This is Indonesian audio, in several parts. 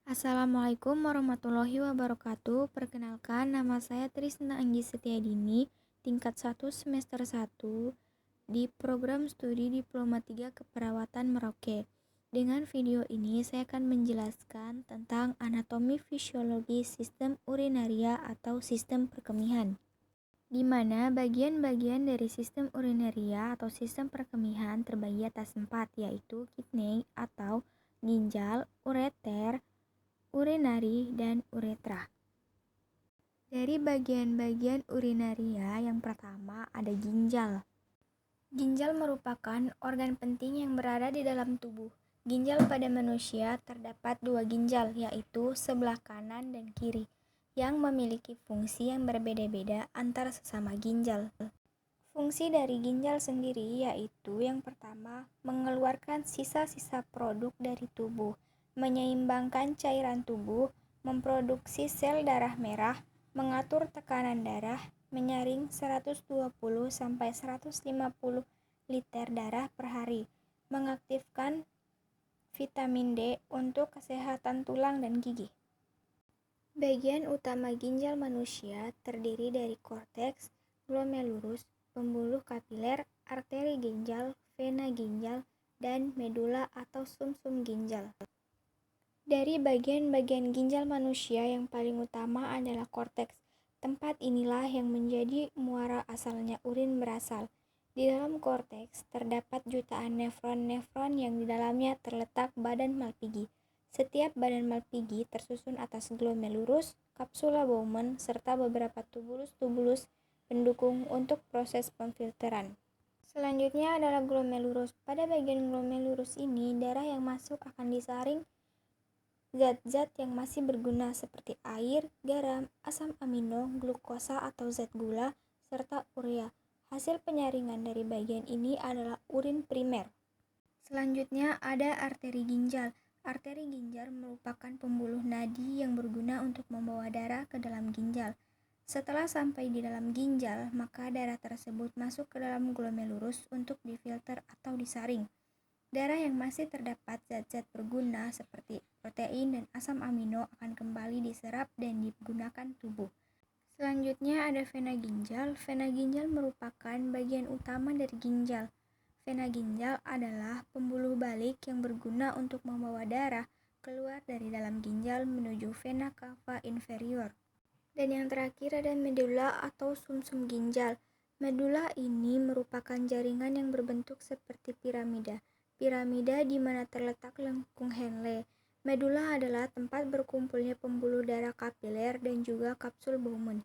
Assalamualaikum warahmatullahi wabarakatuh. Perkenalkan, nama saya Trisna Anggi Setiadini, tingkat 1 semester 1 di program studi Diploma 3 Keperawatan Merauke. Dengan video ini saya akan menjelaskan tentang anatomi fisiologi sistem urinaria atau sistem perkemihan, di mana bagian-bagian dari sistem urinaria atau sistem perkemihan terbagi atas 4, yaitu kidney atau ginjal, ureter, urinari, dan uretra. Dari bagian-bagian urinaria, yang pertama ada ginjal. Ginjal merupakan organ penting yang berada di dalam tubuh. Ginjal pada manusia terdapat 2 ginjal, yaitu sebelah kanan dan kiri, yang memiliki fungsi yang berbeda-beda antara sesama ginjal. Fungsi dari ginjal sendiri yaitu yang pertama, mengeluarkan sisa-sisa produk dari tubuh, menyeimbangkan cairan tubuh, memproduksi sel darah merah, mengatur tekanan darah, menyaring 120-150 liter darah per hari, mengaktifkan vitamin D untuk kesehatan tulang dan gigi. Bagian utama ginjal manusia terdiri dari korteks, glomerulus, pembuluh kapiler, arteri ginjal, vena ginjal, dan medula atau sumsum ginjal. Dari bagian-bagian ginjal manusia yang paling utama adalah korteks. Tempat inilah yang menjadi muara asalnya urin berasal. Di dalam korteks terdapat jutaan nefron-nefron yang di dalamnya terletak badan Malpighi. Setiap badan Malpighi tersusun atas glomerulus, kapsula Bowman, serta beberapa tubulus-tubulus pendukung untuk proses pemfilteran. Selanjutnya adalah glomerulus. Pada bagian glomerulus ini, darah yang masuk akan disaring zat-zat yang masih berguna seperti air, garam, asam amino, glukosa atau zat gula, serta urea. Hasil penyaringan dari bagian ini adalah urin primer. Selanjutnya ada arteri ginjal. Arteri ginjal merupakan pembuluh nadi yang berguna untuk membawa darah ke dalam ginjal. Setelah sampai di dalam ginjal, maka darah tersebut masuk ke dalam glomerulus untuk difilter atau disaring. Darah yang masih terdapat zat-zat berguna seperti protein dan asam amino akan kembali diserap dan digunakan tubuh. Selanjutnya ada vena ginjal. Vena ginjal merupakan bagian utama dari ginjal. Vena ginjal adalah pembuluh balik yang berguna untuk membawa darah keluar dari dalam ginjal menuju vena cava inferior. Dan yang terakhir ada medula atau sumsum ginjal. Medula ini merupakan jaringan yang berbentuk seperti piramida. Piramida di mana terletak lengkung Henle. Medula adalah tempat berkumpulnya pembuluh darah kapiler dan juga kapsul Bowman.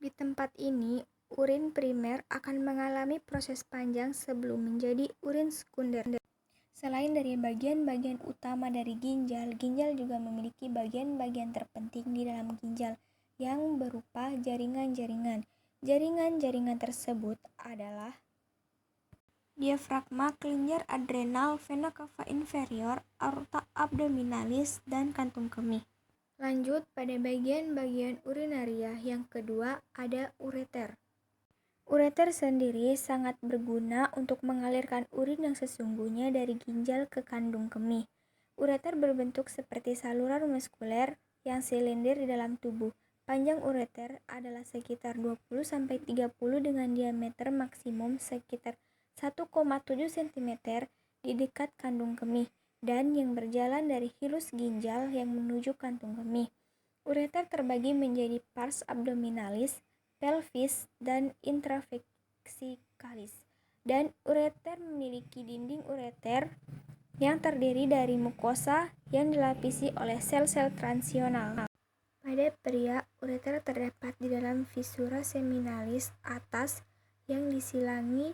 Di tempat ini, urin primer akan mengalami proses panjang sebelum menjadi urin sekunder. Selain dari bagian-bagian utama dari ginjal, ginjal juga memiliki bagian-bagian terpenting di dalam ginjal yang berupa jaringan-jaringan. Jaringan-jaringan tersebut adalah diafragma, kelenjar adrenal, vena cava inferior, aorta abdominalis, dan kantung kemih. Lanjut pada bagian-bagian urinaria yang kedua ada ureter. Ureter sendiri sangat berguna untuk mengalirkan urin yang sesungguhnya dari ginjal ke kandung kemih. Ureter berbentuk seperti saluran muskuler yang silindir di dalam tubuh. Panjang ureter adalah sekitar 20-30 dengan diameter maksimum sekitar 1,7 cm di dekat kandung kemih dan yang berjalan dari hilus ginjal yang menuju kantung kemih. Ureter terbagi menjadi pars abdominalis, pelvis, dan intravesikalis. Dan ureter memiliki dinding ureter yang terdiri dari mukosa yang dilapisi oleh sel-sel transional. Pada pria, ureter terdapat di dalam visura seminalis atas yang disilangi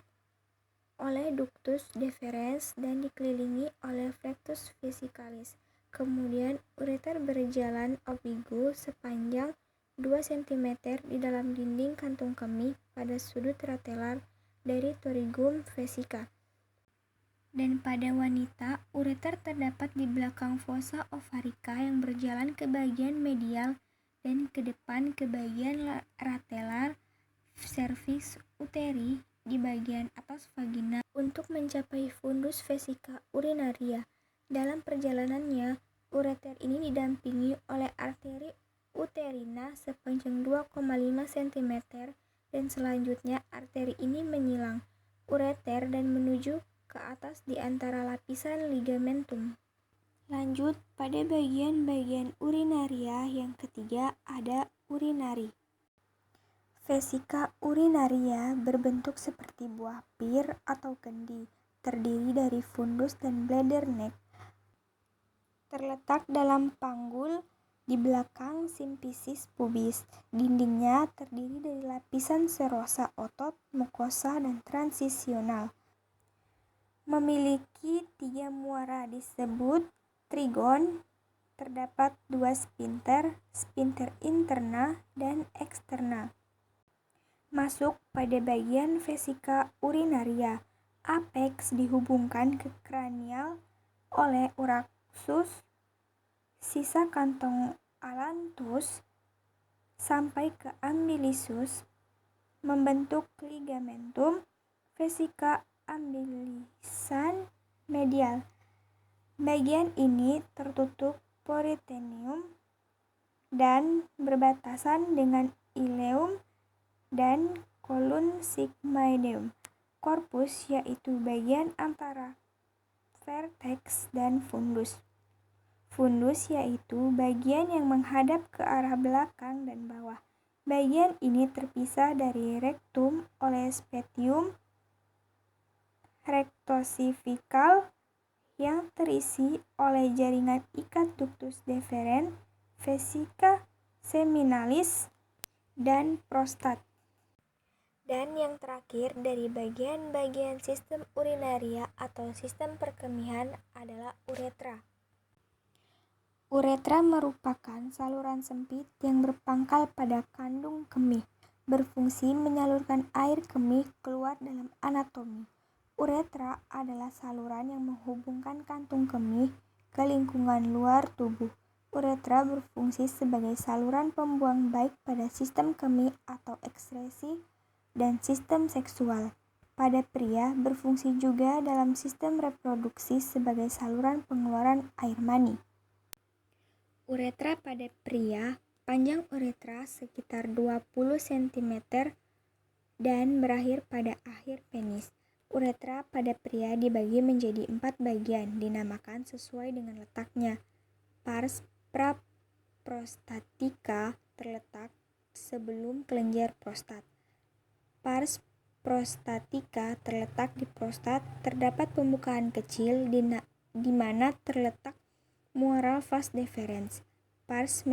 oleh ductus deferens dan dikelilingi oleh flectus vesicalis. Kemudian ureter berjalan obligu sepanjang 2 cm di dalam dinding kantung kemih pada sudut ratelar dari pterigum vesica. Dan pada wanita, ureter terdapat di belakang fossa ovarica yang berjalan ke bagian medial dan ke depan ke bagian ratelar cervix uteri di bagian atas vagina untuk mencapai fundus vesica urinaria. Dalam perjalanannya, Ureter ini didampingi oleh arteri uterina sepanjang 2,5 cm dan selanjutnya arteri ini menyilang ureter dan menuju ke atas di antara lapisan ligamentum. Lanjut, pada bagian-bagian urinaria yang ketiga ada urinari. Vesika urinaria berbentuk seperti buah pir atau kendi, terdiri dari fundus dan bladder neck. Terletak dalam panggul di belakang simfisis pubis. Dindingnya terdiri dari lapisan serosa otot, mukosa, dan transisional. Memiliki 3 muara disebut trigon. Terdapat 2 sphincter, sphincter interna dan eksterna. Masuk pada bagian vesika urinaria. Apex dihubungkan ke kranial oleh urasus, sisa kantong alanthus sampai ke umbilisus membentuk ligamentum vesika umbilisan medial. Bagian ini tertutup peritoneum dan berbatasan dengan ileum dan colon sigmoideum. Corpus yaitu bagian antara vertex dan fundus. Fundus yaitu bagian yang menghadap ke arah belakang dan bawah. Bagian ini terpisah dari rektum oleh spetium rectocipikal yang terisi oleh jaringan ikat ductus deferens, vesika seminalis, dan prostat. Dan yang terakhir dari bagian-bagian sistem urinaria atau sistem perkemihan adalah uretra. Uretra merupakan saluran sempit yang berpangkal pada kandung kemih, berfungsi menyalurkan air kemih keluar dalam anatomi. Uretra adalah saluran yang menghubungkan kantung kemih ke lingkungan luar tubuh. Uretra berfungsi sebagai saluran pembuang baik pada sistem kemih atau ekskresi dan sistem seksual. Pada pria, berfungsi juga dalam sistem reproduksi sebagai saluran pengeluaran air mani. Uretra pada pria, panjang uretra sekitar 20 cm dan berakhir pada akhir penis. Uretra pada pria dibagi menjadi 4 bagian, dinamakan sesuai dengan letaknya. Pars praprostatica terletak sebelum kelenjar prostat. Pars prostatica terletak di prostat. Terdapat pembukaan kecil di mana terletak muara vas deferens. Pars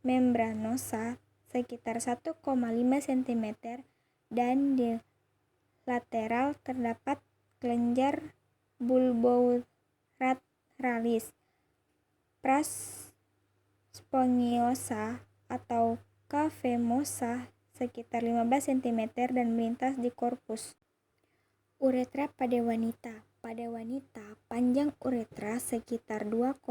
membranosa sekitar 1,5 cm dan di lateral terdapat kelenjar bulbouratralis. Pars spongiosa atau cavernosa sekitar 15 cm dan melintas di korpus. Uretra pada wanita. Pada wanita, panjang uretra sekitar 2,5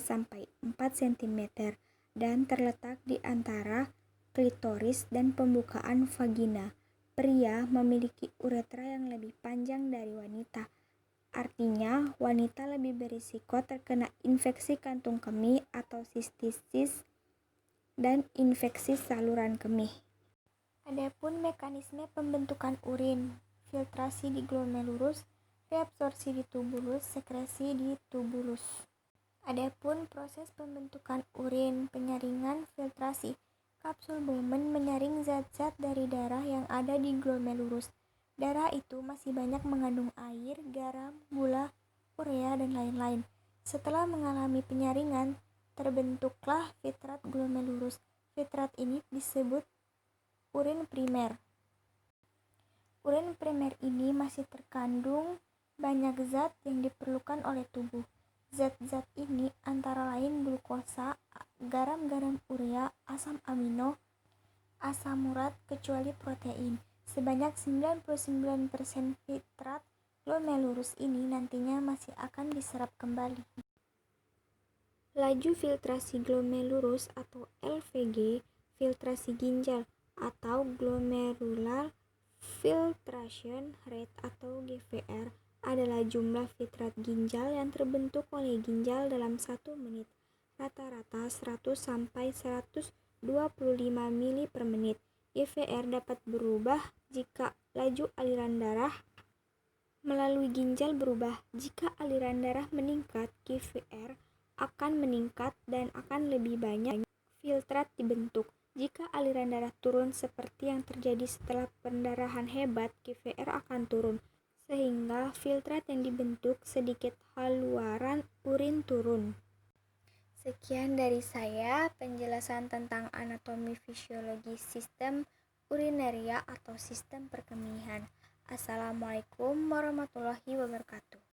sampai 4 cm dan terletak di antara klitoris dan pembukaan vagina. Pria memiliki uretra yang lebih panjang dari wanita. Artinya, wanita lebih berisiko terkena infeksi kantung kemih atau sistitis dan infeksi saluran kemih. Adapun mekanisme pembentukan urin, filtrasi di glomerulus, reabsorpsi di tubulus, sekresi di tubulus. Adapun proses pembentukan urin, penyaringan, filtrasi. Kapsul Bowman menyaring zat-zat dari darah yang ada di glomerulus. Darah itu masih banyak mengandung air, garam, gula, urea, dan lain-lain. Setelah mengalami penyaringan, terbentuklah filtrat glomerulus. Filtrat ini disebut urin primer. Urin primer ini masih terkandung banyak zat yang diperlukan oleh tubuh. Zat-zat ini antara lain glukosa, garam-garam urea, asam amino, asam urat kecuali protein. Sebanyak 99% filtrat glomerulus ini nantinya masih akan diserap kembali. Laju filtrasi glomerulus atau LVG, filtrasi ginjal atau glomerular filtration rate atau GFR, adalah jumlah filtrat ginjal yang terbentuk oleh ginjal dalam 1 menit, rata-rata 100 sampai 125 mili per menit. GVR dapat berubah jika laju aliran darah melalui ginjal berubah. Jika aliran darah meningkat, GVR akan meningkat dan akan lebih banyak filtrat dibentuk. Jika aliran darah turun seperti yang terjadi setelah pendarahan hebat, GVR akan turun, sehingga filtrat yang dibentuk sedikit haluan urin turun. Sekian dari saya penjelasan tentang anatomi fisiologi sistem urinaria atau sistem perkemihan. Assalamualaikum warahmatullahi wabarakatuh.